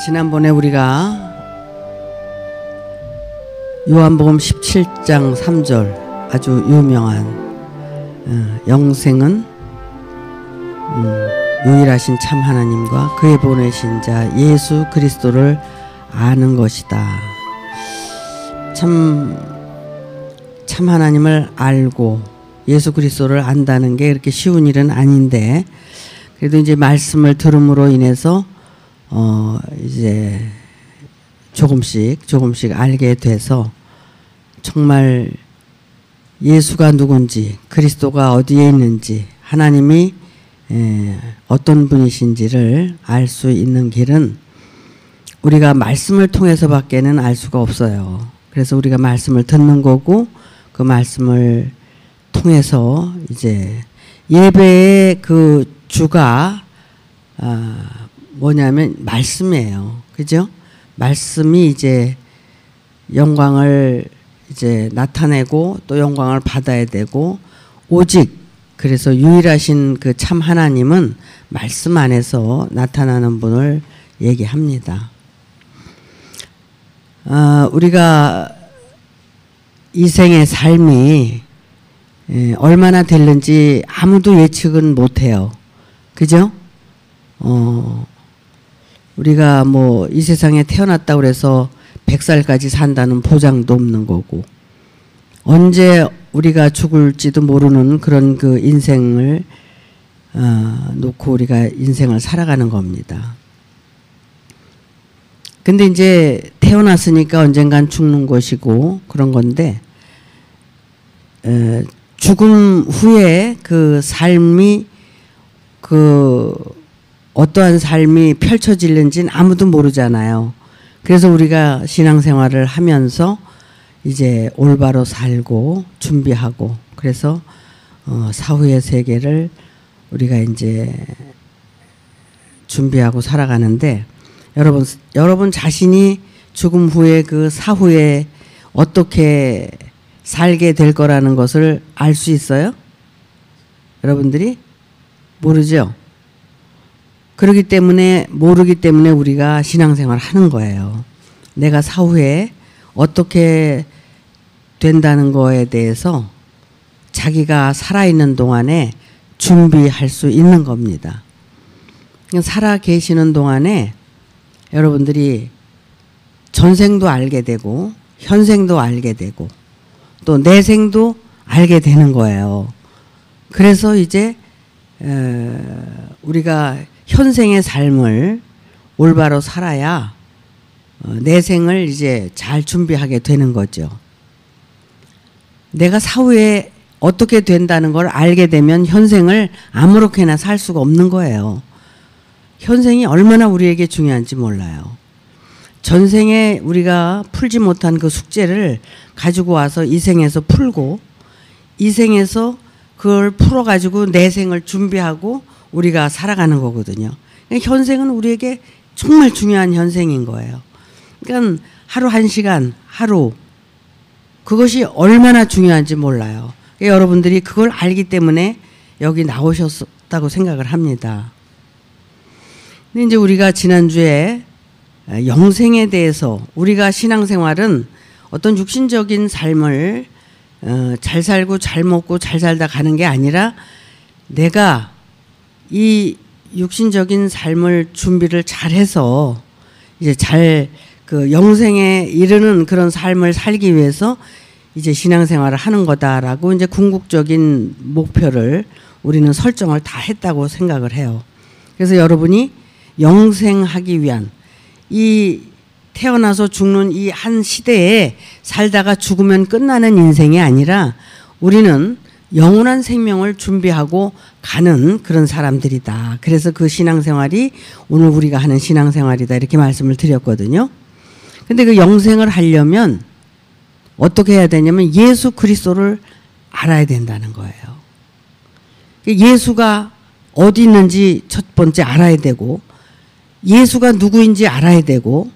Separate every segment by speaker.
Speaker 1: 지난번에 우리가 요한복음 17장 3절 아주 유명한 영생은 유일하신 참 하나님과 그의 보내신 자 예수 그리스도를 아는 것이다. 참 하나님을 알고 예수 그리스도를 안다는 게 그렇게 쉬운 일은 아닌데, 그래도 이제 말씀을 들음으로 인해서 이제 조금씩 알게 돼서 정말 예수가 누군지, 그리스도가 어디에 있는지, 하나님이 어떤 분이신지를 알 수 있는 길은 우리가 말씀을 통해서밖에는 알 수가 없어요. 그래서 우리가 말씀을 듣는 거고, 그 말씀을 통해서 이제 예배의 그 주가 뭐냐면 말씀이에요. 그죠? 말씀이 이제 영광을 이제 나타내고 또 영광을 받아야 되고, 오직 그래서 유일하신 그 참 하나님은 말씀 안에서 나타나는 분을 얘기합니다. 우리가 이 생의 삶이 얼마나 될는지 아무도 예측은 못해요. 그죠? 우리가 뭐 이 세상에 태어났다고 그래서 100살까지 산다는 보장도 없는 거고, 언제 우리가 죽을지도 모르는 그런 그 인생을 놓고 우리가 인생을 살아가는 겁니다. 근데 이제 태어났으니까 언젠간 죽는 것이고 그런 건데, 죽음 후에 그 삶이 어떠한 삶이 펼쳐질는지는 아무도 모르잖아요. 그래서 우리가 신앙생활을 하면서 이제 올바로 살고 준비하고, 그래서 사후의 세계를 우리가 이제 준비하고 살아가는데, 여러분 자신이 죽음 후에 그 사후에 어떻게 살게 될 거라는 것을 알 수 있어요? 여러분들이 모르죠? 모르기 때문에 우리가 신앙생활을 하는 거예요. 내가 사후에 어떻게 된다는 거에 대해서 자기가 살아있는 동안에 준비할 수 있는 겁니다. 살아 계시는 동안에 여러분들이 전생도 알게 되고 현생도 알게 되고 또 내생도 알게 되는 거예요. 그래서 이제 우리가 현생의 삶을 올바로 살아야 내생을 이제 잘 준비하게 되는 거죠. 내가 사후에 어떻게 된다는 걸 알게 되면 현생을 아무렇게나 살 수가 없는 거예요. 현생이 얼마나 우리에게 중요한지 몰라요. 전생에 우리가 풀지 못한 그 숙제를 가지고 와서 이 생에서 풀고, 이 생에서 그걸 풀어가지고 내생을 준비하고 우리가 살아가는 거거든요. 그러니까 현생은 우리에게 정말 중요한 현생인 거예요. 그러니까 하루 한 시간, 하루, 그것이 얼마나 중요한지 몰라요. 그러니까 여러분들이 그걸 알기 때문에 여기 나오셨다고 생각을 합니다. 근데 이제 우리가 지난주에 영생에 대해서, 우리가 신앙생활은 어떤 육신적인 삶을 잘 살고 잘 먹고 잘 살다 가는 게 아니라, 내가 이 육신적인 삶을 준비를 잘해서 이제 잘 그 영생에 이르는 그런 삶을 살기 위해서 이제 신앙생활을 하는 거다라고 이제 궁극적인 목표를 우리는 설정을 다 했다고 생각을 해요. 그래서 여러분이 영생하기 위한, 이 태어나서 죽는 이 한 시대에 살다가 죽으면 끝나는 인생이 아니라 우리는 영원한 생명을 준비하고 가는 그런 사람들이다. 그래서 그 신앙생활이 오늘 우리가 하는 신앙생활이다, 이렇게 말씀을 드렸거든요. 근데 그 영생을 하려면 어떻게 해야 되냐면 예수 그리스도를 알아야 된다는 거예요. 예수가 어디 있는지 첫 번째 알아야 되고, 예수가 누구인지 알아야 되고,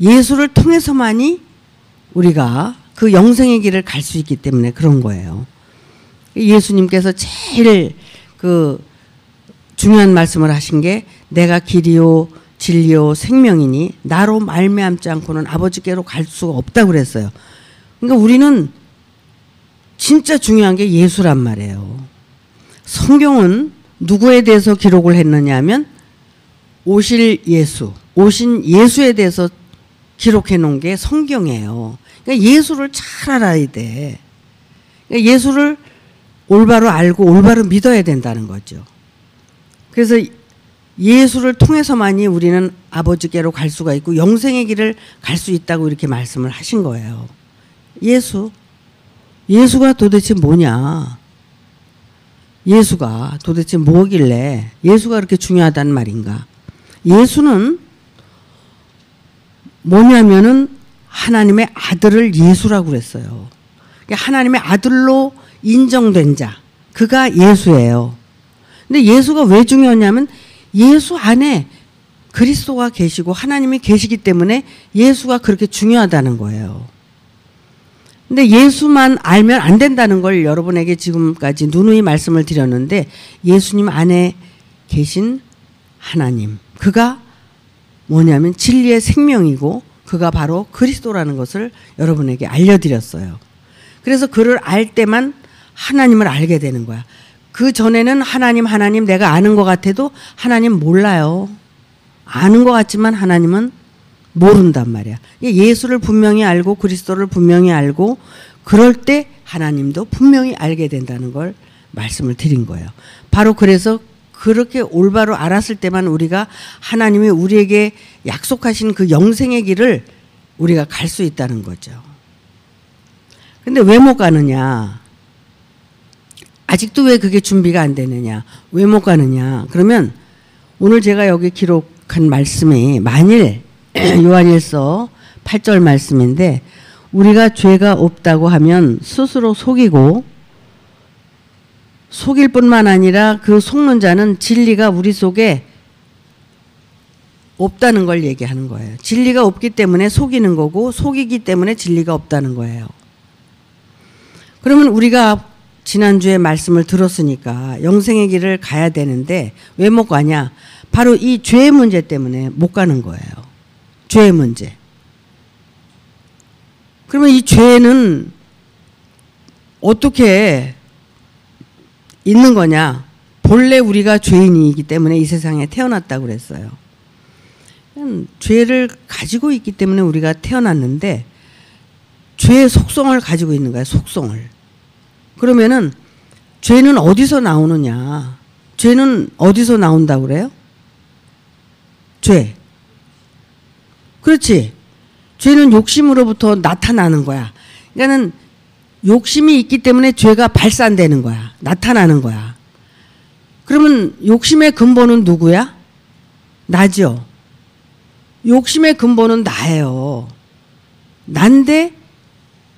Speaker 1: 예수를 통해서만이 우리가 그 영생의 길을 갈 수 있기 때문에 그런 거예요. 예수님께서 제일 그 중요한 말씀을 하신 게, 내가 길이요 진리요 생명이니 나로 말미암지 않고는 아버지께로 갈 수가 없다고 그랬어요. 그러니까 우리는 진짜 중요한 게 예수란 말이에요. 성경은 누구에 대해서 기록을 했느냐 하면 오실 예수, 오신 예수에 대해서 기록해 놓은 게 성경이에요. 그러니까 예수를 잘 알아야 돼. 그러니까 예수를 올바로 알고 올바로 믿어야 된다는 거죠. 그래서 예수를 통해서만이 우리는 아버지께로 갈 수가 있고 영생의 길을 갈 수 있다고 이렇게 말씀을 하신 거예요. 예수가 도대체 뭐냐? 예수가 도대체 뭐길래 예수가 그렇게 중요하단 말인가? 예수는 뭐냐면은 하나님의 아들을 예수라고 그랬어요. 하나님의 아들로 인정된 자, 그가 예수예요. 근데 예수가 왜 중요하냐면 예수 안에 그리스도가 계시고 하나님이 계시기 때문에 예수가 그렇게 중요하다는 거예요. 근데 예수만 알면 안 된다는 걸 여러분에게 지금까지 누누이 말씀을 드렸는데 예수님 안에 계신 하나님, 그가 뭐냐면 진리의 생명이고 그가 바로 그리스도라는 것을 여러분에게 알려드렸어요. 그래서 그를 알 때만 하나님을 알게 되는 거야. 그 전에는 하나님 내가 아는 것 같아도 하나님 몰라요. 아는 것 같지만 하나님은 모른단 말이야. 예수를 분명히 알고 그리스도를 분명히 알고 그럴 때 하나님도 분명히 알게 된다는 걸 말씀을 드린 거예요. 바로 그래서 그렇게 올바로 알았을 때만 우리가 하나님이 우리에게 약속하신 그 영생의 길을 우리가 갈 수 있다는 거죠. 근데 왜 못 가느냐? 아직도 왜 그게 준비가 안 되느냐? 왜 못 가느냐? 그러면 오늘 제가 여기 기록한 말씀이 만일 요한일서 8절 말씀인데 우리가 죄가 없다고 하면 스스로 속이고 속일 뿐만 아니라 그 속는 자는 진리가 우리 속에 없다는 걸 얘기하는 거예요. 진리가 없기 때문에 속이는 거고 속이기 때문에 진리가 없다는 거예요. 그러면 우리가 지난주에 말씀을 들었으니까 영생의 길을 가야 되는데 왜 못 가냐? 바로 이 죄의 문제 때문에 못 가는 거예요. 죄의 문제. 그러면 이 죄는 어떻게 있는 거냐? 본래 우리가 죄인이기 때문에 이 세상에 태어났다고 그랬어요. 죄를 가지고 있기 때문에 우리가 태어났는데 죄의 속성을 가지고 있는 거야, 속성을. 그러면은 죄는 어디서 나오느냐? 죄는 어디서 나온다고 그래요? 죄. 그렇지. 죄는 욕심으로부터 나타나는 거야. 그러니까는 욕심이 있기 때문에 죄가 발산되는 거야. 나타나는 거야. 그러면 욕심의 근본은 누구야? 나죠. 욕심의 근본은 나예요. 난데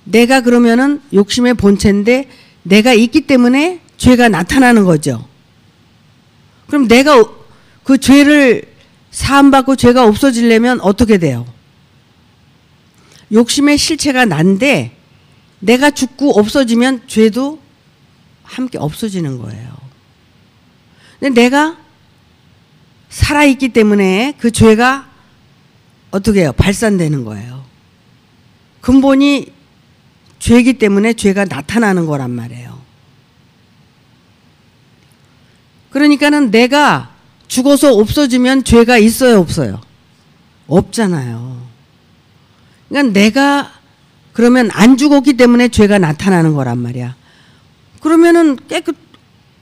Speaker 1: 내가 그러면은 욕심의 본체인데 내가 있기 때문에 죄가 나타나는 거죠. 그럼 내가 그 죄를 사함받고 죄가 없어지려면 어떻게 돼요? 욕심의 실체가 난데 내가 죽고 없어지면 죄도 함께 없어지는 거예요. 근데 내가 살아있기 때문에 그 죄가 어떻게 해요? 발산되는 거예요. 근본이 죄이기 때문에 죄가 나타나는 거란 말이에요. 그러니까는 내가 죽어서 없어지면 죄가 있어요, 없어요? 없잖아요. 그러니까 내가 그러면 안 죽었기 때문에 죄가 나타나는 거란 말이야. 그러면은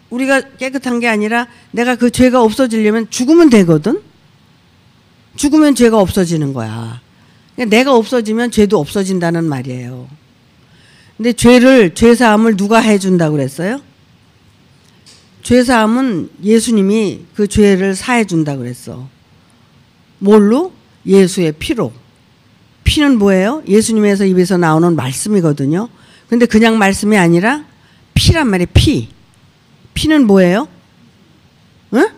Speaker 1: 우리가 깨끗한 게 아니라 내가 그 죄가 없어지려면 죽으면 되거든? 죽으면 죄가 없어지는 거야. 그러니까 내가 없어지면 죄도 없어진다는 말이에요. 근데 죄사함을 누가 해준다고 그랬어요? 죄사함은 예수님이 그 죄를 사해준다고 그랬어. 뭘로? 예수의 피로. 피는 뭐예요? 예수님에서 입에서 나오는 말씀이거든요. 근데 그냥 말씀이 아니라 피란 말이에요. 피. 피는 뭐예요? 응?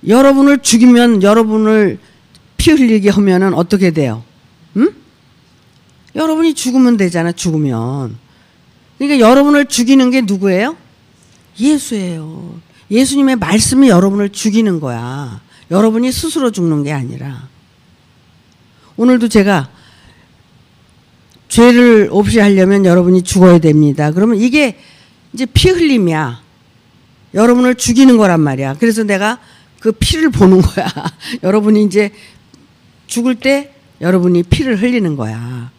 Speaker 1: 여러분을 죽이면 여러분을 피 흘리게 하면은 어떻게 돼요? 응? 여러분이 죽으면 되잖아, 죽으면. 그러니까 여러분을 죽이는 게 누구예요? 예수예요. 예수님의 말씀이 여러분을 죽이는 거야. 여러분이 스스로 죽는 게 아니라. 오늘도 제가 죄를 없이 하려면 여러분이 죽어야 됩니다. 그러면 이게 이제 피 흘림이야. 여러분을 죽이는 거란 말이야. 그래서 내가 그 피를 보는 거야. 여러분이 이제 죽을 때 여러분이 피를 흘리는 거야.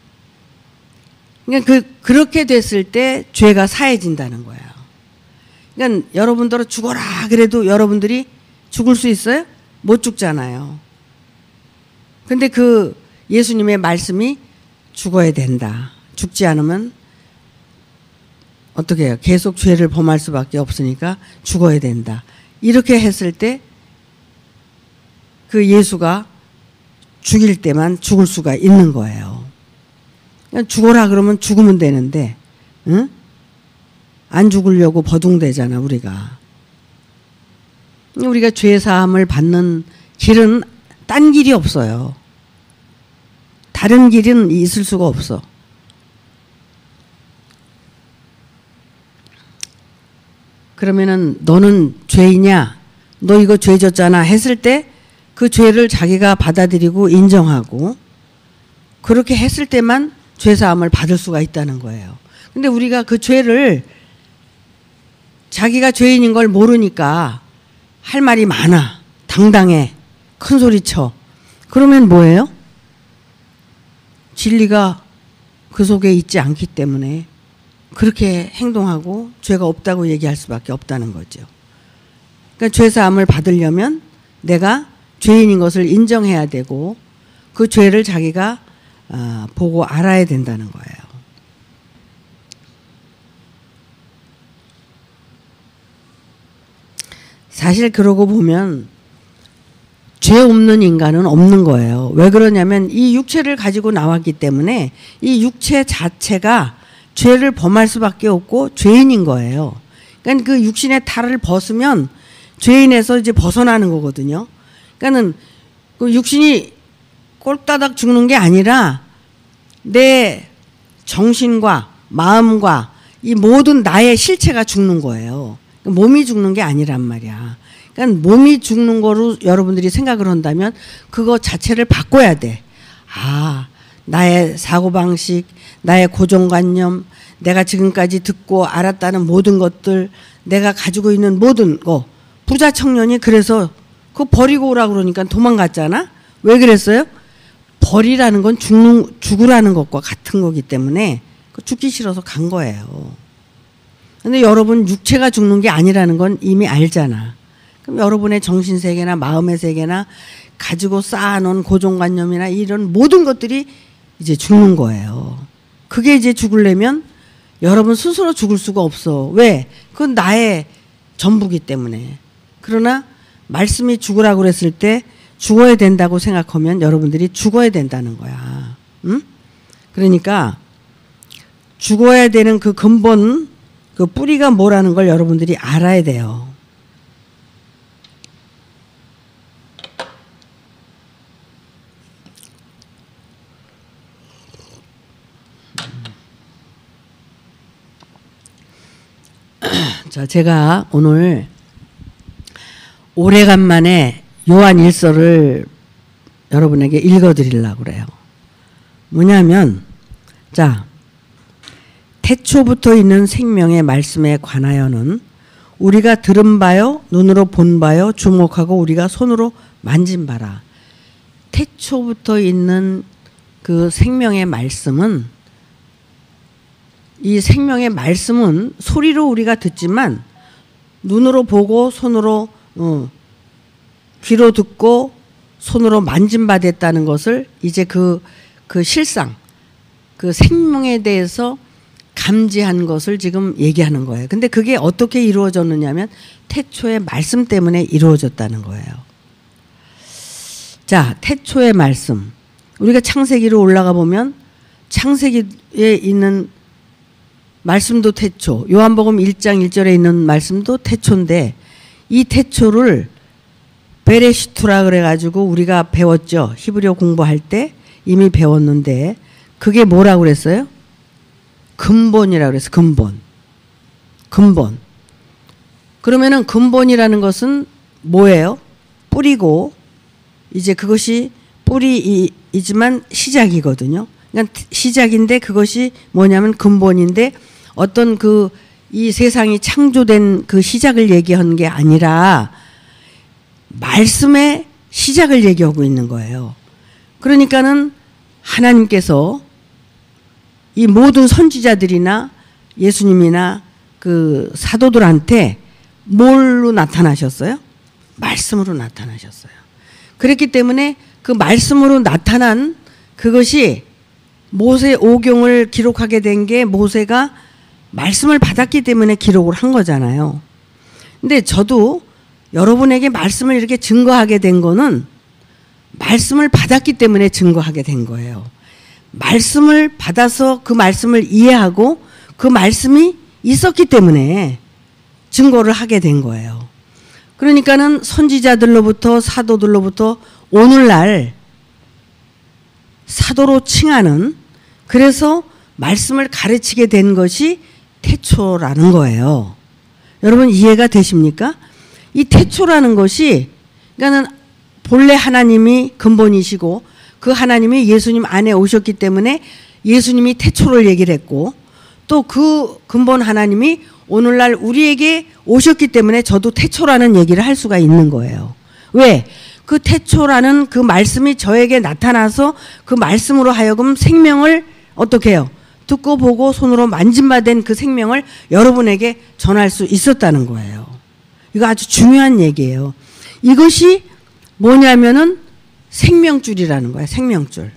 Speaker 1: 그러니까 그렇게 됐을 때 죄가 사해진다는 거야. 그러니까 여러분들은 죽어라 그래도 여러분들이 죽을 수 있어요? 못 죽잖아요. 근데 그 예수님의 말씀이 죽어야 된다. 죽지 않으면 어떻게 해요? 계속 죄를 범할 수밖에 없으니까 죽어야 된다. 이렇게 했을 때 그 예수가 죽일 때만 죽을 수가 있는 거예요. 그냥 죽어라 그러면 죽으면 되는데, 응? 안 죽으려고 버둥대잖아, 우리가. 우리가 죄사함을 받는 길은 딴 길이 없어요. 다른 길은 있을 수가 없어. 그러면은 너는 죄이냐? 너 이거 죄 졌잖아 했을 때 그 죄를 자기가 받아들이고 인정하고 그렇게 했을 때만 죄사함을 받을 수가 있다는 거예요. 근데 우리가 그 죄를 자기가 죄인인 걸 모르니까 할 말이 많아. 당당해. 큰 소리 쳐. 그러면 뭐예요? 진리가 그 속에 있지 않기 때문에 그렇게 행동하고 죄가 없다고 얘기할 수밖에 없다는 거죠. 그러니까 죄사함을 받으려면 내가 죄인인 것을 인정해야 되고 그 죄를 자기가 보고 알아야 된다는 거예요. 사실 그러고 보면 죄 없는 인간은 없는 거예요. 왜 그러냐면 이 육체를 가지고 나왔기 때문에 이 육체 자체가 죄를 범할 수밖에 없고 죄인인 거예요. 그러니까 그 육신의 탈을 벗으면 죄인에서 이제 벗어나는 거거든요. 그러니까는 그 육신이 꼴따닥 죽는 게 아니라 내 정신과 마음과 이 모든 나의 실체가 죽는 거예요. 몸이 죽는 게 아니란 말이야. 그러니까 몸이 죽는 거로 여러분들이 생각을 한다면 그거 자체를 바꿔야 돼. 아, 나의 사고방식, 나의 고정관념, 내가 지금까지 듣고 알았다는 모든 것들, 내가 가지고 있는 모든 거. 부자 청년이 그래서 그거 버리고 오라고 그러니까 도망갔잖아? 왜 그랬어요? 버리라는 건 죽으라는 것과 같은 거기 때문에 죽기 싫어서 간 거예요. 근데 여러분 육체가 죽는 게 아니라는 건 이미 알잖아. 그럼 여러분의 정신세계나 마음의 세계나 가지고 쌓아놓은 고정관념이나 이런 모든 것들이 이제 죽는 거예요. 그게 이제 죽으려면 여러분 스스로 죽을 수가 없어. 왜? 그건 나의 전부기 때문에. 그러나 말씀이 죽으라고 그랬을 때 죽어야 된다고 생각하면 여러분들이 죽어야 된다는 거야. 응? 그러니까 죽어야 되는 그 근본, 그 뿌리가 뭐라는 걸 여러분들이 알아야 돼요. 자, 제가 오늘 오래간만에 요한 일서를 여러분에게 읽어드리려고 그래요. 뭐냐면, 자, 태초부터 있는 생명의 말씀에 관하여는 우리가 들은 바요, 눈으로 본 바요, 주목하고 우리가 손으로 만진 바라. 태초부터 있는 그 생명의 말씀은, 이 생명의 말씀은 소리로 우리가 듣지만 눈으로 보고 손으로 귀로 듣고 손으로 만진 바 됐다는 것을 이제 그 실상, 그 생명에 대해서 감지한 것을 지금 얘기하는 거예요. 근데 그게 어떻게 이루어졌느냐면 태초의 말씀 때문에 이루어졌다는 거예요. 자, 태초의 말씀. 우리가 창세기로 올라가 보면 창세기에 있는 말씀도 태초, 요한복음 1장 1절에 있는 말씀도 태초인데 이 태초를 베레시투라 그래가지고 우리가 배웠죠. 히브리어 공부할 때 이미 배웠는데 그게 뭐라고 그랬어요? 근본이라고 그랬어요. 근본. 그러면은 근본이라는 것은 뭐예요? 뿌리고 이제 그것이 뿌리이지만 시작이거든요. 그러니까 시작인데 그것이 뭐냐면 근본인데 어떤 이 세상이 창조된 그 시작을 얘기한 게 아니라 말씀의 시작을 얘기하고 있는 거예요. 그러니까는 하나님께서 이 모든 선지자들이나 예수님이나 그 사도들한테 뭘로 나타나셨어요? 말씀으로 나타나셨어요. 그렇기 때문에 그 말씀으로 나타난 그것이 모세 오경을 기록하게 된 게 모세가 말씀을 받았기 때문에 기록을 한 거잖아요. 근데 저도 여러분에게 말씀을 이렇게 증거하게 된 거는 말씀을 받았기 때문에 증거하게 된 거예요. 말씀을 받아서 그 말씀을 이해하고 그 말씀이 있었기 때문에 증거를 하게 된 거예요. 그러니까는 선지자들로부터 사도들로부터 오늘날 사도로 칭하는, 그래서 말씀을 가르치게 된 것이 태초라는 거예요. 여러분 이해가 되십니까? 이 태초라는 것이, 그러니까는 본래 하나님이 근본이시고 그 하나님이 예수님 안에 오셨기 때문에 예수님이 태초를 얘기를 했고, 또 그 근본 하나님이 오늘날 우리에게 오셨기 때문에 저도 태초라는 얘기를 할 수가 있는 거예요. 왜? 그 태초라는 그 말씀이 저에게 나타나서 그 말씀으로 하여금 생명을 어떻게 해요? 듣고 보고 손으로 만진바된 그 생명을 여러분에게 전할 수 있었다는 거예요. 이거 아주 중요한 얘기예요. 이것이 뭐냐면은 생명줄이라는 거예요. 생명줄.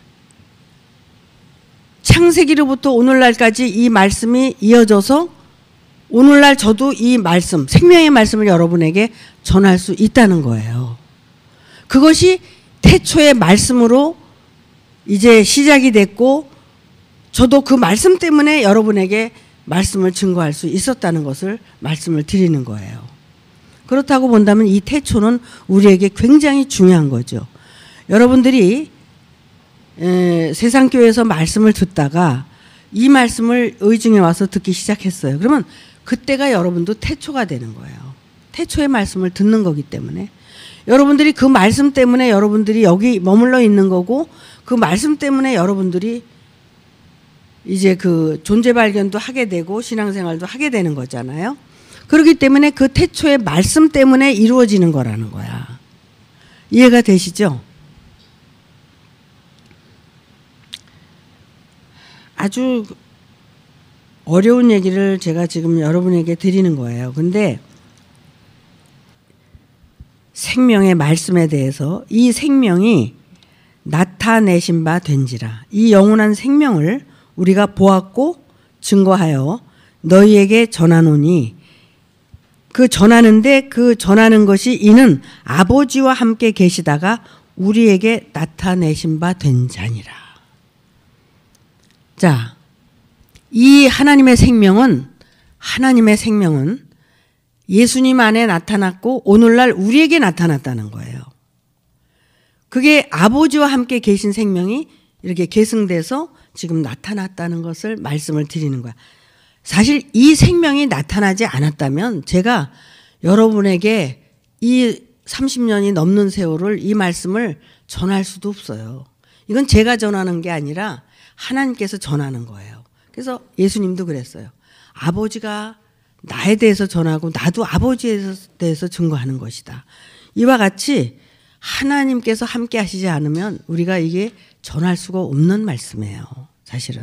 Speaker 1: 창세기로부터 오늘날까지 이 말씀이 이어져서 오늘날 저도 이 말씀, 생명의 말씀을 여러분에게 전할 수 있다는 거예요. 그것이 태초의 말씀으로 이제 시작이 됐고, 저도 그 말씀 때문에 여러분에게 말씀을 증거할 수 있었다는 것을 말씀을 드리는 거예요. 그렇다고 본다면 이 태초는 우리에게 굉장히 중요한 거죠. 여러분들이 세상교회에서 말씀을 듣다가 이 말씀을 의중에 와서 듣기 시작했어요. 그러면 그때가 여러분도 태초가 되는 거예요. 태초의 말씀을 듣는 거기 때문에 여러분들이 그 말씀 때문에 여러분들이 여기 머물러 있는 거고, 그 말씀 때문에 여러분들이 이제 그 존재 발견도 하게 되고 신앙생활도 하게 되는 거잖아요. 그렇기 때문에 그 태초의 말씀 때문에 이루어지는 거라는 거야. 이해가 되시죠? 아주 어려운 얘기를 제가 지금 여러분에게 드리는 거예요. 근데 생명의 말씀에 대해서, 이 생명이 나타내신 바 된지라, 이 영원한 생명을 우리가 보았고 증거하여 너희에게 전하노니, 그 전하는데 그 전하는 것이 이는 아버지와 함께 계시다가 우리에게 나타내신 바 된 자니라. 자, 이 하나님의 생명은 예수님 안에 나타났고 오늘날 우리에게 나타났다는 거예요. 그게 아버지와 함께 계신 생명이 이렇게 계승돼서 지금 나타났다는 것을 말씀을 드리는 거야. 사실 이 생명이 나타나지 않았다면 제가 여러분에게 이 30년이 넘는 세월을 이 말씀을 전할 수도 없어요. 이건 제가 전하는 게 아니라 하나님께서 전하는 거예요. 그래서 예수님도 그랬어요. 아버지가 나에 대해서 전하고 나도 아버지에 대해서 증거하는 것이다. 이와 같이 하나님께서 함께 하시지 않으면 우리가 이게 전할 수가 없는 말씀이에요. 사실은.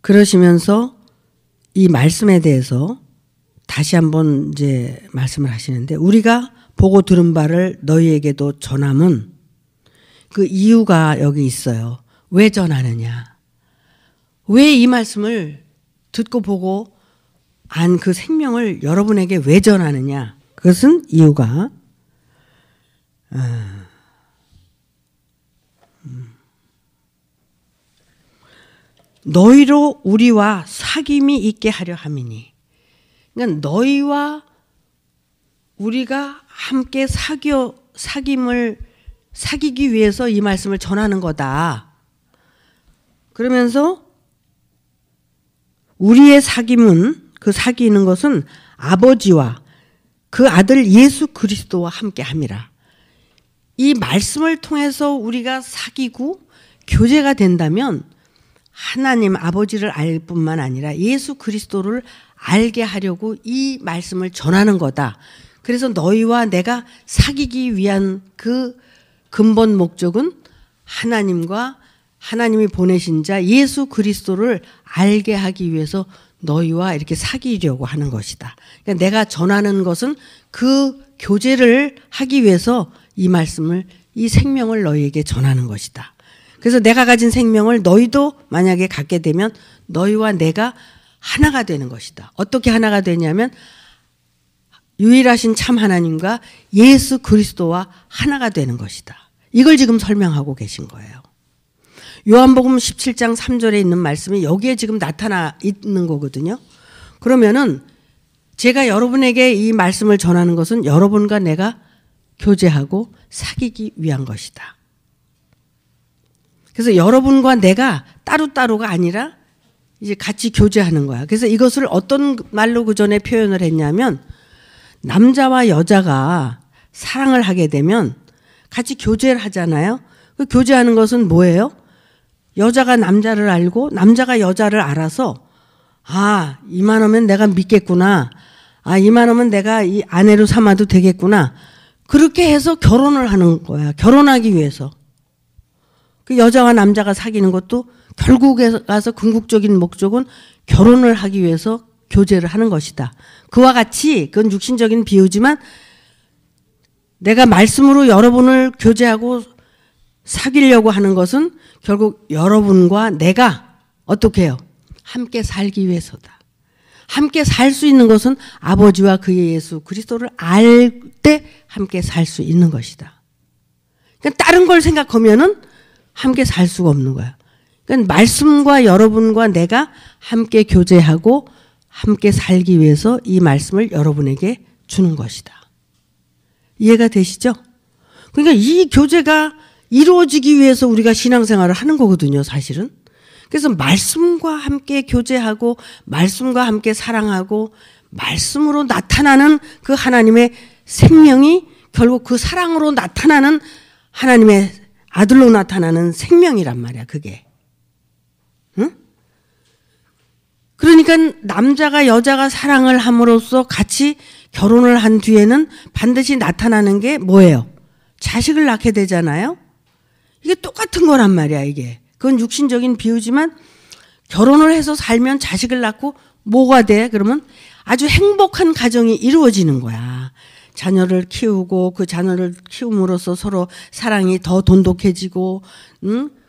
Speaker 1: 그러시면서 이 말씀에 대해서 다시 한번 이제 말씀을 하시는데, 우리가 보고 들은 바를 너희에게도 전함은, 그 이유가 여기 있어요. 왜 전하느냐? 왜 이 말씀을 듣고 보고 안 그 생명을 여러분에게 왜 전하느냐? 그것은 이유가 너희로 우리와 사귐이 있게 하려 함이니, 그러니까 너희와 우리가 함께 사귀기 위해서 이 말씀을 전하는 거다. 그러면서 우리의 사귐은, 그 사귀는 것은 아버지와 그 아들 예수 그리스도와 함께 함이라. 이 말씀을 통해서 우리가 사귀고 교제가 된다면 하나님 아버지를 알 뿐만 아니라 예수 그리스도를 알게 하려고 이 말씀을 전하는 거다. 그래서 너희와 내가 사귀기 위한 그 근본 목적은 하나님과 하나님이 보내신 자 예수 그리스도를 알게 하기 위해서 너희와 이렇게 사귀려고 하는 것이다. 그러니까 내가 전하는 것은 그 교제를 하기 위해서 이 말씀을, 이 생명을 너희에게 전하는 것이다. 그래서 내가 가진 생명을 너희도 만약에 갖게 되면 너희와 내가 하나가 되는 것이다. 어떻게 하나가 되냐면 유일하신 참 하나님과 예수 그리스도와 하나가 되는 것이다. 이걸 지금 설명하고 계신 거예요. 요한복음 17장 3절에 있는 말씀이 여기에 지금 나타나 있는 거거든요. 그러면은 제가 여러분에게 이 말씀을 전하는 것은 여러분과 내가 교제하고 사귀기 위한 것이다. 그래서 여러분과 내가 따로따로가 아니라 이제 같이 교제하는 거야. 그래서 이것을 어떤 말로 그 전에 표현을 했냐면 남자와 여자가 사랑을 하게 되면 같이 교제를 하잖아요. 그 교제하는 것은 뭐예요? 여자가 남자를 알고 남자가 여자를 알아서 아, 이만하면 내가 믿겠구나. 아, 이만하면 내가 이 아내로 삼아도 되겠구나. 그렇게 해서 결혼을 하는 거야. 결혼하기 위해서. 그 여자와 남자가 사귀는 것도 결국에 가서 궁극적인 목적은 결혼을 하기 위해서 교제를 하는 것이다. 그와 같이 그건 육신적인 비유지만 내가 말씀으로 여러분을 교제하고 사귀려고 하는 것은 결국 여러분과 내가 어떻게 해요? 함께 살기 위해서다. 함께 살 수 있는 것은 아버지와 그의 예수 그리스도를 알 때 함께 살 수 있는 것이다. 그러니까 다른 걸 생각하면은 함께 살 수가 없는 거야. 그러니까 말씀과 여러분과 내가 함께 교제하고 함께 살기 위해서 이 말씀을 여러분에게 주는 것이다. 이해가 되시죠? 그러니까 이 교제가 이루어지기 위해서 우리가 신앙생활을 하는 거거든요, 사실은. 그래서 말씀과 함께 교제하고 말씀과 함께 사랑하고 말씀으로 나타나는 그 하나님의 생명이 결국 그 사랑으로 나타나는 하나님의 아들로 나타나는 생명이란 말이야, 그게. 응? 그러니까 남자가 여자가 사랑을 함으로써 같이 결혼을 한 뒤에는 반드시 나타나는 게 뭐예요? 자식을 낳게 되잖아요. 이게 똑같은 거란 말이야, 이게. 그건 육신적인 비유지만 결혼을 해서 살면 자식을 낳고 뭐가 돼? 그러면 아주 행복한 가정이 이루어지는 거야. 자녀를 키우고 그 자녀를 키움으로써 서로 사랑이 더 돈독해지고,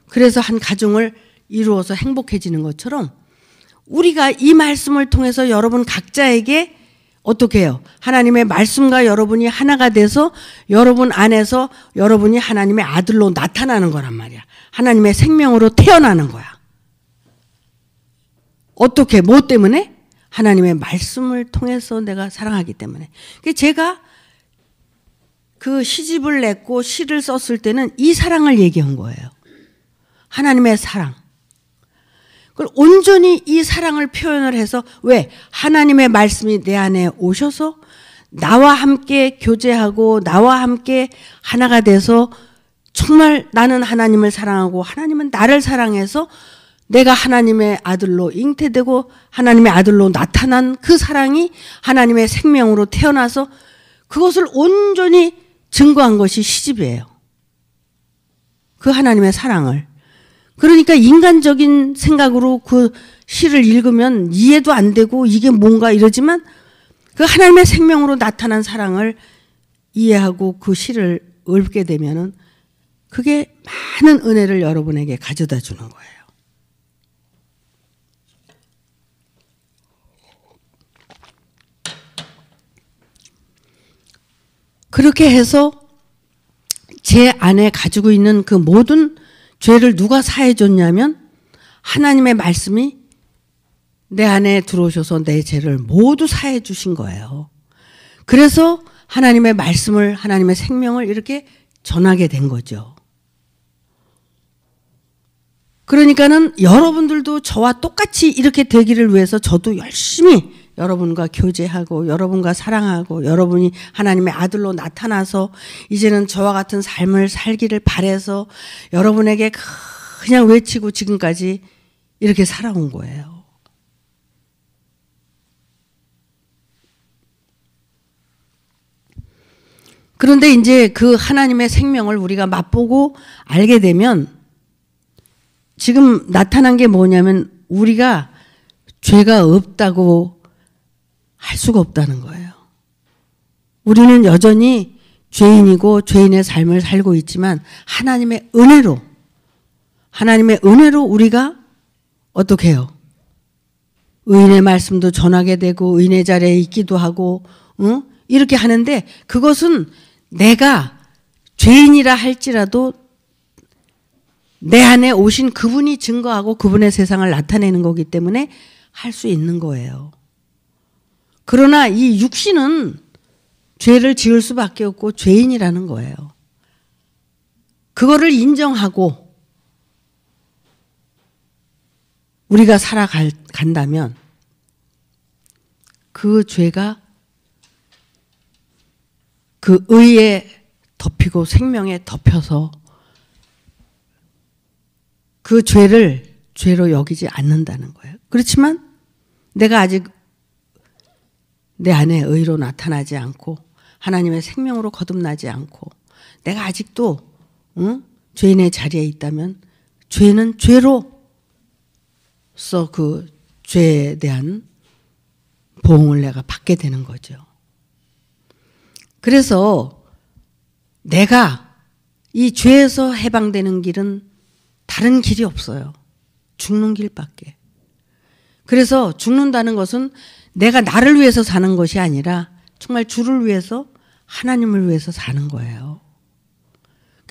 Speaker 1: 그래서 한 가정을 이루어서 행복해지는 것처럼 우리가 이 말씀을 통해서 여러분 각자에게 어떻게 해요? 하나님의 말씀과 여러분이 하나가 돼서 여러분 안에서 여러분이 하나님의 아들로 나타나는 거란 말이야. 하나님의 생명으로 태어나는 거야. 어떻게? 뭐 때문에? 하나님의 말씀을 통해서 내가 사랑하기 때문에. 제가 그 시집을 냈고 시를 썼을 때는 이 사랑을 얘기한 거예요. 하나님의 사랑. 그걸 온전히 이 사랑을 표현을 해서 왜? 하나님의 말씀이 내 안에 오셔서 나와 함께 교제하고 나와 함께 하나가 돼서 정말 나는 하나님을 사랑하고 하나님은 나를 사랑해서 내가 하나님의 아들로 잉태되고 하나님의 아들로 나타난 그 사랑이 하나님의 생명으로 태어나서 그것을 온전히 증거한 것이 시집이에요. 그 하나님의 사랑을. 그러니까 인간적인 생각으로 그 시를 읽으면 이해도 안 되고 이게 뭔가 이러지만 그 하나님의 생명으로 나타난 사랑을 이해하고 그 시를 읽게 되면은 그게 많은 은혜를 여러분에게 가져다 주는 거예요. 그렇게 해서 제 안에 가지고 있는 그 모든 죄를 누가 사해 줬냐면 하나님의 말씀이 내 안에 들어오셔서 내 죄를 모두 사해 주신 거예요. 그래서 하나님의 말씀을, 하나님의 생명을 이렇게 전하게 된 거죠. 그러니까는 여러분들도 저와 똑같이 이렇게 되기를 위해서 저도 열심히 여러분과 교제하고 여러분과 사랑하고 여러분이 하나님의 아들로 나타나서 이제는 저와 같은 삶을 살기를 바라서 여러분에게 그냥 외치고 지금까지 이렇게 살아온 거예요. 그런데 이제 그 하나님의 생명을 우리가 맛보고 알게 되면 지금 나타난 게 뭐냐면 우리가 죄가 없다고 할 수가 없다는 거예요. 우리는 여전히 죄인이고 죄인의 삶을 살고 있지만 하나님의 은혜로 우리가 어떻게 해요? 의인의 말씀도 전하게 되고 의인의 자리에 있기도 하고 이렇게 하는데 그것은 내가 죄인이라 할지라도 내 안에 오신 그분이 증거하고 그분의 세상을 나타내는 거기 때문에 할 수 있는 거예요. 그러나 이 육신은 죄를 지을 수밖에 없고 죄인이라는 거예요. 그거를 인정하고 우리가 살아간다면 그 죄가 그 의에 덮이고 생명에 덮여서 그 죄를 죄로 여기지 않는다는 거예요. 그렇지만 내가 아직 내 안에 의로 나타나지 않고 하나님의 생명으로 거듭나지 않고 내가 아직도 죄인의 자리에 있다면 죄는 죄로서 그 죄에 대한 보응을 내가 받게 되는 거죠. 그래서 내가 이 죄에서 해방되는 길은 다른 길이 없어요. 죽는 길밖에. 그래서 죽는다는 것은 내가 나를 위해서 사는 것이 아니라 정말 주를 위해서 하나님을 위해서 사는 거예요.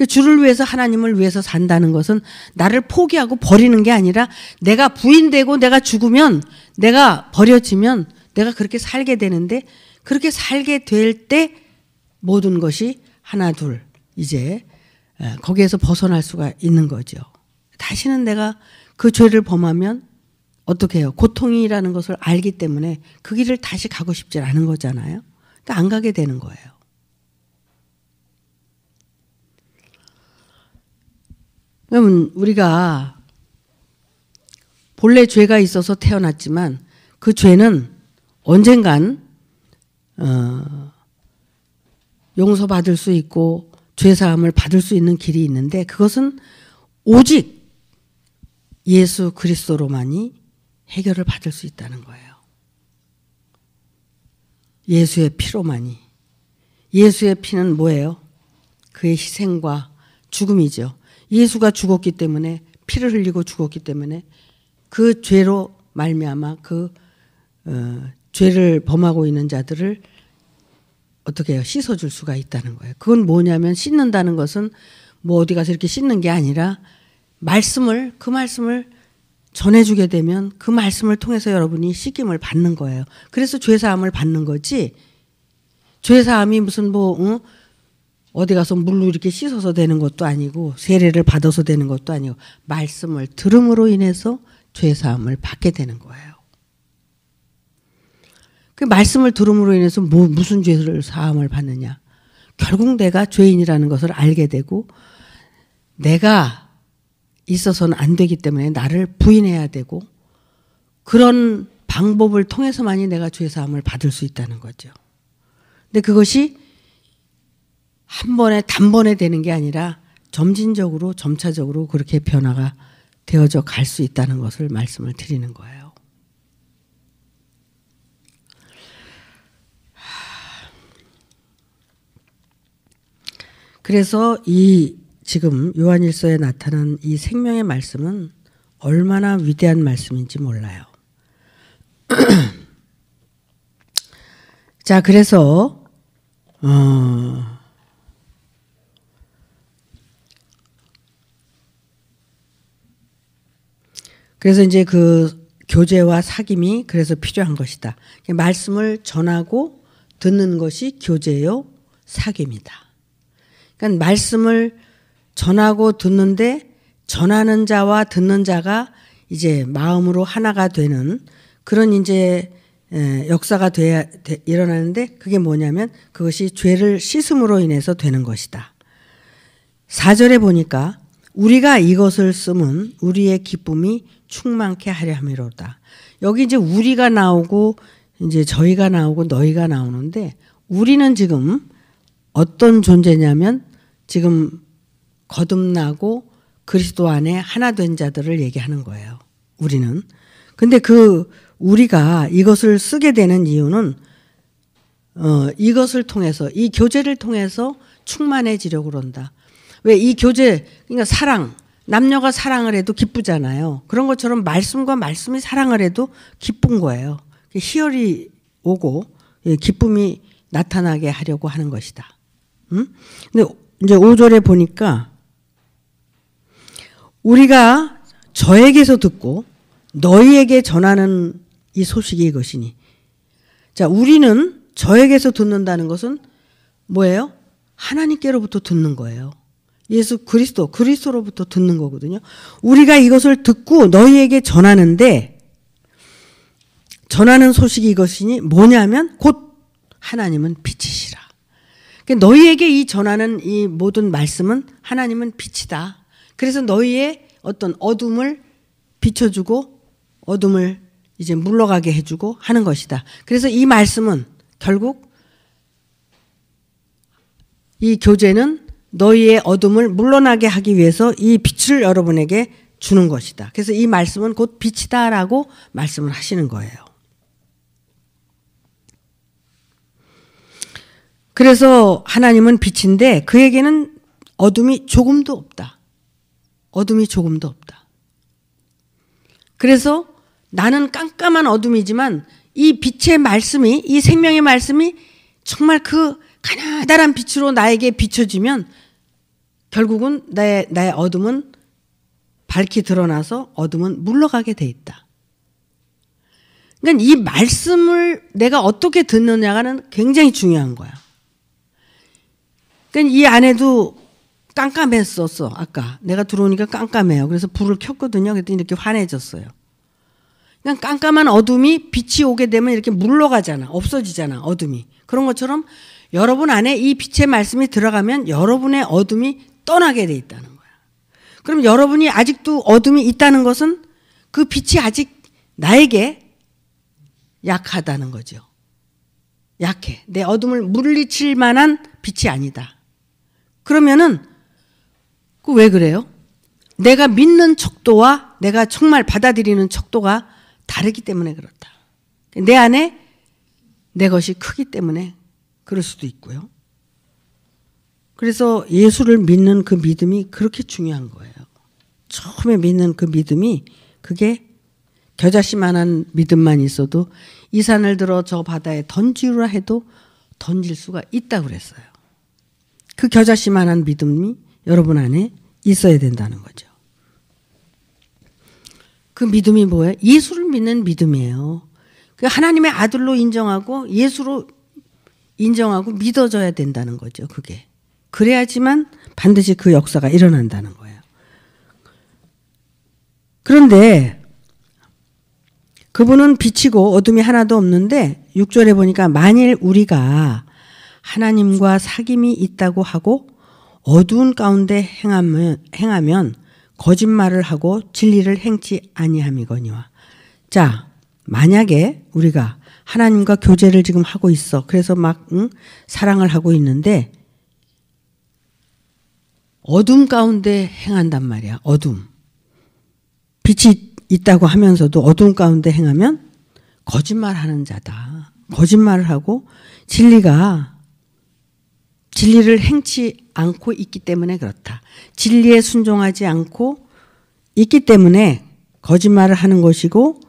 Speaker 1: 주를 위해서 하나님을 위해서 산다는 것은 나를 포기하고 버리는 게 아니라 내가 부인되고 내가 죽으면 내가 버려지면 내가 그렇게 살게 되는데 그렇게 살게 될 때 모든 것이 하나 둘 이제 거기에서 벗어날 수가 있는 거죠. 다시는 내가 그 죄를 범하면 어떻게 해요? 고통이라는 것을 알기 때문에 그 길을 다시 가고 싶지 않은 거잖아요. 그러니까 안 가게 되는 거예요. 그러면 우리가 본래 죄가 있어서 태어났지만 그 죄는 언젠간 용서받을 수 있고 죄사함을 받을 수 있는 길이 있는데 그것은 오직 예수 그리스도로만이 해결을 받을 수 있다는 거예요. 예수의 피로만이. 예수의 피는 뭐예요? 그의 희생과 죽음이죠. 예수가 죽었기 때문에 피를 흘리고 죽었기 때문에 그 죄로 말미암아 그 죄를 범하고 있는 자들을 어떻게 해요? 씻어줄 수가 있다는 거예요. 그건 뭐냐면 씻는다는 것은 뭐 어디 가서 이렇게 씻는 게 아니라 그 말씀을 전해주게 되면 그 말씀을 통해서 여러분이 씻김을 받는 거예요. 그래서 죄사함을 받는 거지 죄사함이 무슨 어디 가서 물로 이렇게 씻어서 되는 것도 아니고 세례를 받아서 되는 것도 아니고 말씀을 들음으로 인해서 죄사함을 받게 되는 거예요. 그 말씀을 들음으로 인해서 무슨 죄를 사함을 받느냐. 결국 내가 죄인이라는 것을 알게 되고 내가 있어서는 안 되기 때문에 나를 부인해야 되고 그런 방법을 통해서만이 내가 죄사함을 받을 수 있다는 거죠. 근데 그것이 한 번에 단번에 되는 게 아니라 점진적으로 점차적으로 그렇게 변화가 되어져 갈 수 있다는 것을 말씀을 드리는 거예요. 그래서 이 지금 요한일서에 나타난 이 생명의 말씀은 얼마나 위대한 말씀인지 몰라요. 자, 그래서 그래서 이제 그 교제와 사귐이 그래서 필요한 것이다. 말씀을 전하고 듣는 것이 교제요 사귐이다. 그러니까 말씀을 전하고 듣는데 전하는 자와 듣는 자가 이제 마음으로 하나가 되는 그런 이제 역사가 일어나는데 그게 뭐냐면 그것이 죄를 씻음으로 인해서 되는 것이다. 4절에 보니까 우리가 이것을 쓰면 우리의 기쁨이 충만케 하려 함이로다. 여기 이제 우리가 나오고 이제 저희가 나오고 너희가 나오는데 우리는 지금 어떤 존재냐면 지금 거듭나고 그리스도 안에 하나 된 자들을 얘기하는 거예요. 우리는. 근데 그 우리가 이것을 쓰게 되는 이유는 이것을 통해서 이 교제를 통해서 충만해지려고 그런다. 왜 이 교제 그러니까 사랑 남녀가 사랑을 해도 기쁘잖아요. 그런 것처럼 말씀과 말씀이 사랑을 해도 기쁜 거예요. 희열이 오고 기쁨이 나타나게 하려고 하는 것이다. 근데 이제 5절에 보니까 우리가 저에게서 듣고 너희에게 전하는 이 소식이 이것이니. 자, 우리는 저에게서 듣는다는 것은 뭐예요? 하나님께로부터 듣는 거예요. 예수 그리스도로부터 듣는 거거든요. 우리가 이것을 듣고 너희에게 전하는데 전하는 소식이 이것이니 뭐냐면 곧 하나님은 빛이시라. 그러니까 너희에게 이 전하는 이 모든 말씀은 하나님은 빛이다. 그래서 너희의 어떤 어둠을 비춰주고 어둠을 이제 물러가게 해주고 하는 것이다. 그래서 이 말씀은 결국 이 교제는 너희의 어둠을 물러나게 하기 위해서 이 빛을 여러분에게 주는 것이다. 그래서 이 말씀은 곧 빛이다라고 말씀을 하시는 거예요. 그래서 하나님은 빛인데 그에게는 어둠이 조금도 없다. 어둠이 조금도 없다. 그래서 나는 깜깜한 어둠이지만 이 빛의 말씀이 이 생명의 말씀이 정말 그 가나다란 빛으로 나에게 비춰지면 결국은 나의 어둠은 밝히 드러나서 어둠은 물러가게 돼 있다. 그러니까 이 말씀을 내가 어떻게 듣느냐가는 굉장히 중요한 거야. 그러니까 이 안에도 깜깜했었어. 아까 내가 들어오니까 깜깜해요. 그래서 불을 켰거든요. 그랬더니 이렇게 환해졌어요. 그냥 깜깜한 어둠이 빛이 오게 되면 이렇게 물러가잖아. 없어지잖아. 어둠이. 그런 것처럼 여러분 안에 이 빛의 말씀이 들어가면 여러분의 어둠이 떠나게 돼 있다는 거야. 그럼 여러분이 아직도 어둠이 있다는 것은 그 빛이 아직 나에게 약하다는 거죠. 약해. 내 어둠을 물리칠 만한 빛이 아니다. 그러면은 그 왜 그래요? 내가 믿는 척도와 내가 정말 받아들이는 척도가 다르기 때문에 그렇다. 내 안에 내 것이 크기 때문에 그럴 수도 있고요. 그래서 예수를 믿는 그 믿음이 그렇게 중요한 거예요. 처음에 믿는 그 믿음이 그게 겨자씨만한 믿음만 있어도 이 산을 들어 저 바다에 던지라 해도 던질 수가 있다고 그랬어요. 그 겨자씨만한 믿음이 여러분 안에 있어야 된다는 거죠. 그 믿음이 뭐예요? 예수를 믿는 믿음이에요. 하나님의 아들로 인정하고 예수로 인정하고 믿어져야 된다는 거죠. 그게. 그래야지만 반드시 그 역사가 일어난다는 거예요. 그런데 그분은 빛이고 어둠이 하나도 없는데 6절에 보니까 만일 우리가 하나님과 사귐이 있다고 하고 어두운 가운데 행하면 거짓말을 하고 진리를 행치 아니함이거니와. 자, 만약에 우리가 하나님과 교제를 지금 하고 있어. 그래서 막 사랑을 하고 있는데 어둠 가운데 행한단 말이야. 어둠. 빛이 있다고 하면서도 어둠 가운데 행하면 거짓말하는 자다. 거짓말을 하고 진리를 행치 않고 있기 때문에 그렇다. 진리에 순종하지 않고 있기 때문에 거짓말을 하는 것이고,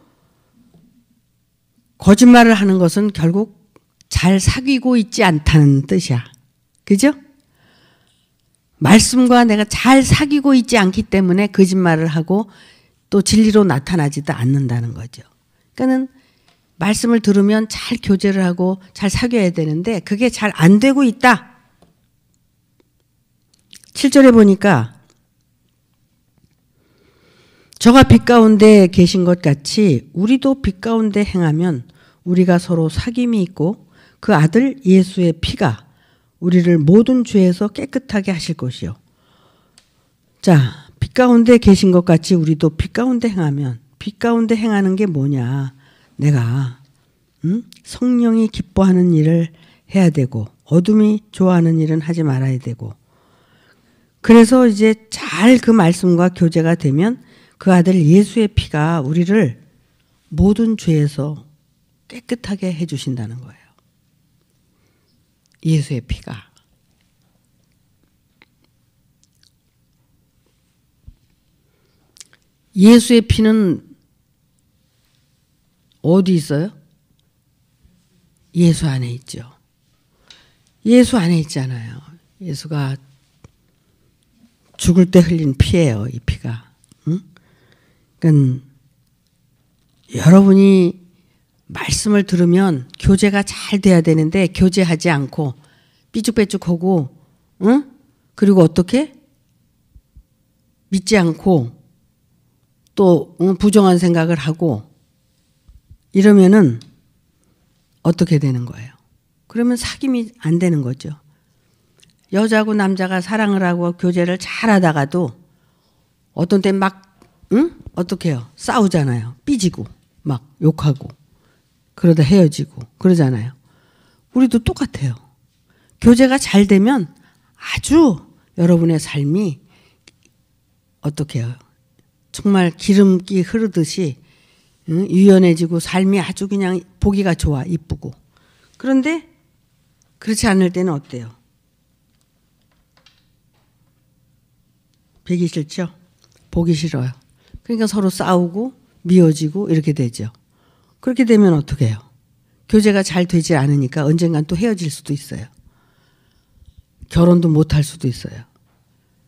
Speaker 1: 거짓말을 하는 것은 결국 잘 사귀고 있지 않다는 뜻이야. 그죠? 말씀과 내가 잘 사귀고 있지 않기 때문에 거짓말을 하고 또 진리로 나타나지도 않는다는 거죠. 그러니까는 말씀을 들으면 잘 교제를 하고 잘 사귀어야 되는데 그게 잘 안 되고 있다. 7절에 보니까 저가 빛 가운데 계신 것 같이 우리도 빛 가운데 행하면 우리가 서로 사귐이 있고 그 아들 예수의 피가 우리를 모든 죄에서 깨끗하게 하실 것이요. 자, 빛 가운데 계신 것 같이 우리도 빛 가운데 행하면, 빛 가운데 행하는 게 뭐냐. 내가 성령이 기뻐하는 일을 해야 되고 어둠이 좋아하는 일은 하지 말아야 되고, 그래서 이제 잘 그 말씀과 교제가 되면 그 아들 예수의 피가 우리를 모든 죄에서 깨끗하게 해주신다는 거예요. 예수의 피가. 예수의 피는 어디 있어요? 예수 안에 있죠. 예수 안에 있잖아요. 예수가 죽을 때 흘린 피예요, 이 피가. 응? 그러니까 여러분이 말씀을 들으면 교제가 잘 돼야 되는데 교제하지 않고 삐죽빼죽하고, 응? 그리고 어떻게? 믿지 않고 또 부정한 생각을 하고 이러면은 어떻게 되는 거예요? 그러면 사귐이 안 되는 거죠. 여자고 남자가 사랑을 하고 교제를 잘 하다가도 어떤 때 막, 어떻게 해요? 싸우잖아요. 삐지고 막 욕하고 그러다 헤어지고 그러잖아요. 우리도 똑같아요. 교제가 잘 되면 아주 여러분의 삶이 어떻게 해요? 정말 기름기 흐르듯이 유연해지고 삶이 아주 그냥 보기가 좋아, 이쁘고. 그런데 그렇지 않을 때는 어때요? 보기 싫죠? 보기 싫어요. 그러니까 서로 싸우고 미워지고 이렇게 되죠. 그렇게 되면 어떻게 해요? 교제가 잘 되지 않으니까 언젠간 또 헤어질 수도 있어요. 결혼도 못 할 수도 있어요.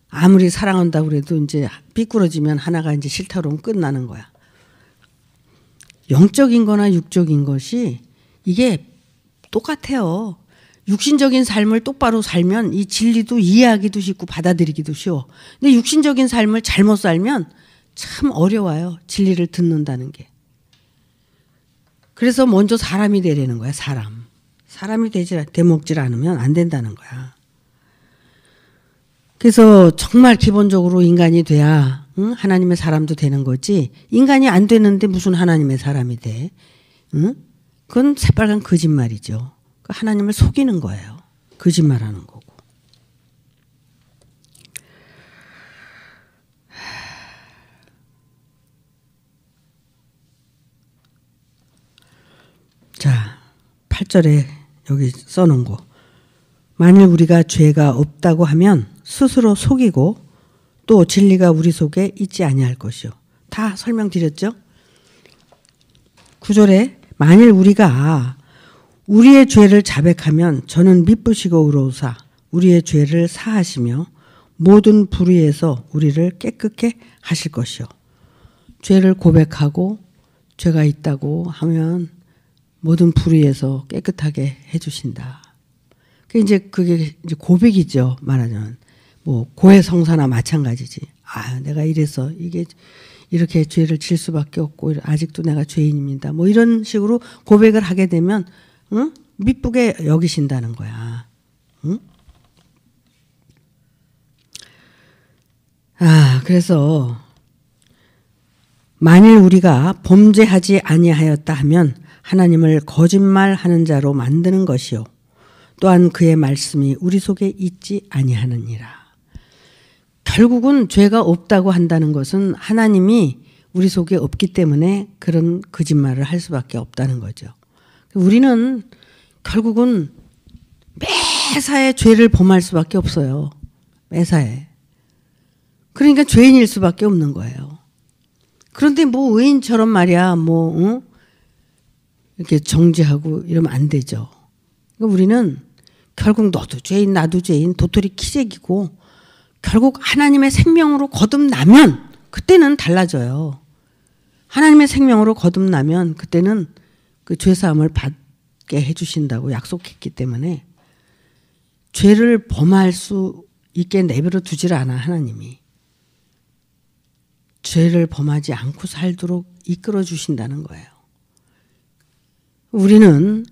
Speaker 1: 아무리 사랑한다고 그래도 이제 삐꾸러지면 하나가 이제 싫다고 하면 끝나는 거야. 영적인 거나 육적인 것이 이게 똑같아요. 육신적인 삶을 똑바로 살면 이 진리도 이해하기도 쉽고 받아들이기도 쉬워. 근데 육신적인 삶을 잘못 살면 참 어려워요. 진리를 듣는다는 게. 그래서 먼저 사람이 되려는 거야. 사람이 되먹질 않으면 안 된다는 거야. 그래서 정말 기본적으로 인간이 돼야 하나님의 사람도 되는 거지, 인간이 안 되는데 무슨 하나님의 사람이 돼? 그건 새빨간 거짓말이죠. 하나님을 속이는 거예요. 거짓말하는 거고. 자, 8절에 여기 써놓은 거. 만일 우리가 죄가 없다고 하면 스스로 속이고 또 진리가 우리 속에 있지 아니할 것이요. 다 설명드렸죠? 9절에 만일 우리가 우리의 죄를 자백하면 저는 미쁘시고 의로우사 우리의 죄를 사하시며 모든 불의에서 우리를 깨끗게 하실 것이요. 죄를 고백하고 죄가 있다고 하면 모든 불의에서 깨끗하게 해주신다. 그게 이제 고백이죠. 말하자면 뭐 고해성사나 마찬가지지. 아, 내가 이래서 이게 이렇게 죄를 질 수밖에 없고 아직도 내가 죄인입니다. 뭐 이런 식으로 고백을 하게 되면 미쁘게 여기신다는 거야. 그래서 만일 우리가 범죄하지 아니하였다 하면 하나님을 거짓말하는 자로 만드는 것이요. 또한 그의 말씀이 우리 속에 있지 아니하느니라. 결국은 죄가 없다고 한다는 것은 하나님이 우리 속에 없기 때문에 그런 거짓말을 할 수밖에 없다는 거죠. 우리는 결국은 매사에 죄를 범할 수밖에 없어요. 매사에. 그러니까 죄인일 수밖에 없는 거예요. 그런데 뭐 의인처럼 말이야 이렇게 정죄하고 이러면 안 되죠. 그러니까 우리는 결국 너도 죄인 나도 죄인 도토리 키재기고 결국 하나님의 생명으로 거듭나면 그때는 달라져요. 하나님의 생명으로 거듭나면 그때는 그 죄사함을 받게 해주신다고 약속했기 때문에 죄를 범할 수 있게 내버려 두질 않아. 하나님이 죄를 범하지 않고 살도록 이끌어 주신다는 거예요. 우리는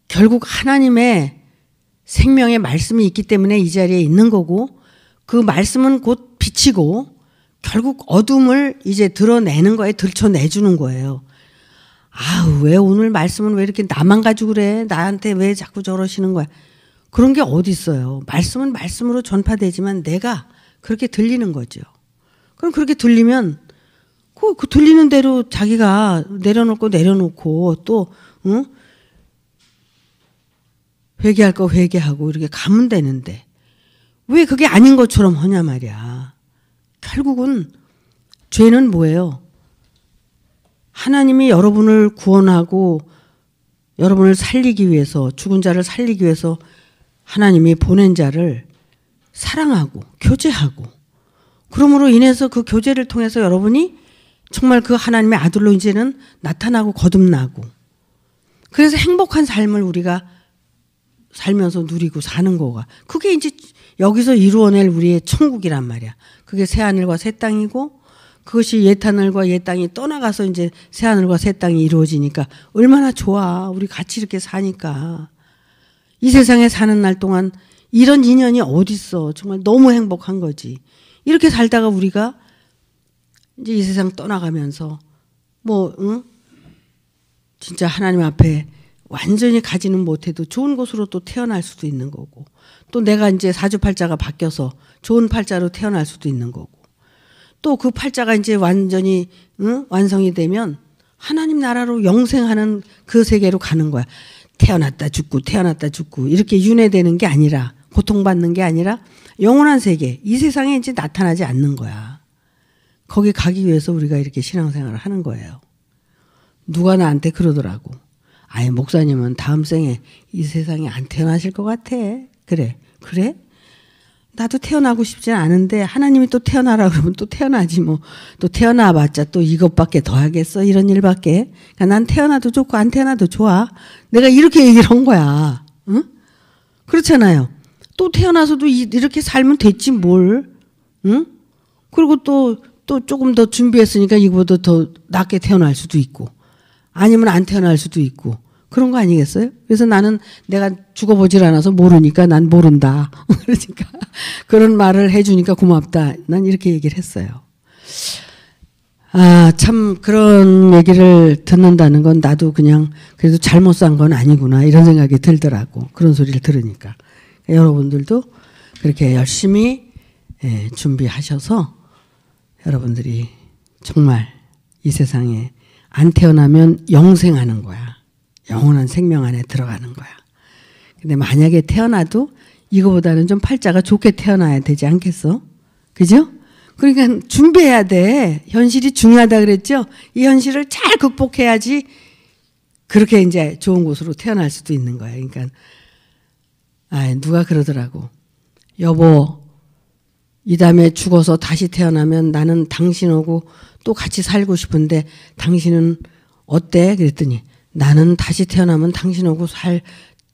Speaker 1: 결국 하나님의 생명의 말씀이 있기 때문에 이 자리에 있는 거고, 그 말씀은 곧 빛이고 결국 어둠을 이제 드러내는 거에 들춰내주는 거예요. 아우, 왜 오늘 말씀은 왜 이렇게 나만 가지고 그래? 나한테 왜 자꾸 저러시는 거야? 그런 게 어디 있어요. 말씀은 말씀으로 전파되지만 내가 그렇게 들리는 거죠. 그럼 그렇게 들리면 그 들리는 대로 자기가 내려놓고 또 회개할 거 회개하고 이렇게 가면 되는데 왜 그게 아닌 것처럼 하냐 말이야. 결국은 죄는 뭐예요? 하나님이 여러분을 구원하고 여러분을 살리기 위해서, 죽은 자를 살리기 위해서 하나님이 보낸 자를 사랑하고 교제하고, 그러므로 인해서 그 교제를 통해서 여러분이 정말 그 하나님의 아들로 이제는 나타나고 거듭나고, 그래서 행복한 삶을 우리가 살면서 누리고 사는 거가, 그게 이제 여기서 이루어낼 우리의 천국이란 말이야. 그게 새하늘과 새 땅이고, 그것이 옛하늘과 옛 땅이 떠나가서 이제 새하늘과 새 땅이 이루어지니까 얼마나 좋아. 우리 같이 이렇게 사니까. 이 세상에 사는 날 동안 이런 인연이 어딨어. 정말 너무 행복한 거지. 이렇게 살다가 우리가 이제 이 세상 떠나가면서 진짜 하나님 앞에 완전히 가지는 못해도 좋은 곳으로 또 태어날 수도 있는 거고, 또 내가 이제 사주팔자가 바뀌어서 좋은 팔자로 태어날 수도 있는 거고, 또 그 팔자가 이제 완전히 완성이 되면 하나님 나라로 영생하는 그 세계로 가는 거야. 태어났다 죽고 이렇게 윤회되는 게 아니라, 고통받는 게 아니라 영원한 세계, 이 세상에 이제 나타나지 않는 거야. 거기 가기 위해서 우리가 이렇게 신앙생활을 하는 거예요. 누가 나한테 그러더라고. 아예 목사님은 다음 생에 이 세상에 안 태어나실 것 같아. 그래? 나도 태어나고 싶진 않은데 하나님이 또 태어나라 그러면 또 태어나지 뭐. 또 태어나봤자 또 이것밖에 더 하겠어? 이런 일밖에. 그러니까 난 태어나도 좋고 안 태어나도 좋아. 내가 이렇게 얘기를 한 거야. 응? 그렇잖아요. 또 태어나서도 이렇게 살면 됐지 뭘. 응? 그리고 또 조금 더 준비했으니까 이거보다 더 낫게 태어날 수도 있고, 아니면 안 태어날 수도 있고, 그런 거 아니겠어요? 그래서 나는 내가 죽어보질 않아서 모르니까 난 모른다. 그러니까 그런 말을 해주니까 고맙다. 난 이렇게 얘기를 했어요. 아, 참 그런 얘기를 듣는다는 건 나도 그냥 그래도 잘못 산 건 아니구나 이런 생각이 들더라고. 그런 소리를 들으니까. 여러분들도 그렇게 열심히 준비하셔서 여러분들이 정말 이 세상에 안 태어나면 영생하는 거야. 영원한 생명 안에 들어가는 거야. 근데 만약에 태어나도 이거보다는 좀 팔자가 좋게 태어나야 되지 않겠어? 그죠? 그러니까 준비해야 돼. 현실이 중요하다 그랬죠? 이 현실을 잘 극복해야지 그렇게 이제 좋은 곳으로 태어날 수도 있는 거야. 그러니까 누가 그러더라고. 여보, 이 다음에 죽어서 다시 태어나면 나는 당신하고 또 같이 살고 싶은데 당신은 어때? 그랬더니 나는 다시 태어나면 당신하고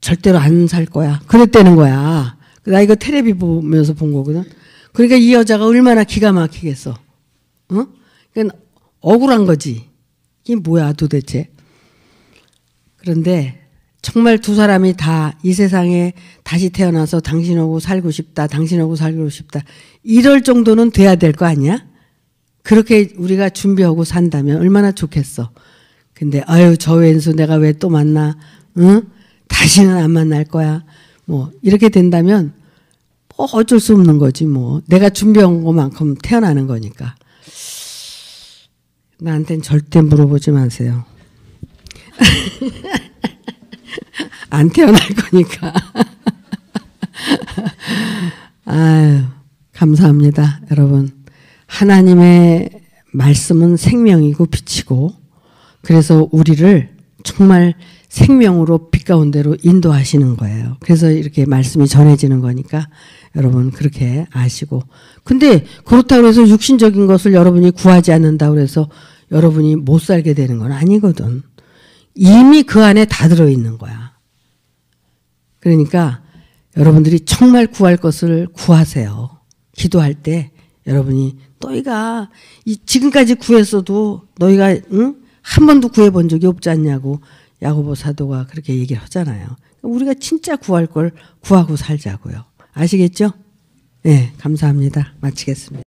Speaker 1: 절대로 안 살 거야. 그랬다는 거야. 나 이거 텔레비 보면서 본 거거든. 그러니까 이 여자가 얼마나 기가 막히겠어. 그러니까 억울한 거지. 이게 뭐야 도대체. 그런데 정말 두 사람이 다 이 세상에 다시 태어나서 당신하고 살고 싶다. 이럴 정도는 돼야 될 거 아니야? 그렇게 우리가 준비하고 산다면 얼마나 좋겠어. 근데 저 왼수 내가 왜 또 만나? 응? 다시는 안 만날 거야. 뭐 이렇게 된다면 어쩔 수 없는 거지 뭐. 내가 준비한 것만큼 태어나는 거니까. 나한테는 절대 물어보지 마세요. 안 태어날 거니까. 아유, 감사합니다, 여러분. 하나님의 말씀은 생명이고 빛이고, 그래서 우리를 정말 생명으로 빛 가운데로 인도하시는 거예요. 그래서 이렇게 말씀이 전해지는 거니까 여러분 그렇게 아시고. 근데 그렇다고 해서 육신적인 것을 여러분이 구하지 않는다고 해서 여러분이 못 살게 되는 건 아니거든. 이미 그 안에 다 들어있는 거야. 그러니까 여러분들이 정말 구할 것을 구하세요. 기도할 때 여러분이 너희가 지금까지 구했어도 너희가 한 번도 구해본 적이 없지 않냐고 야고보 사도가 그렇게 얘기를 하잖아요. 우리가 진짜 구할 걸 구하고 살자고요. 아시겠죠? 네, 감사합니다. 마치겠습니다.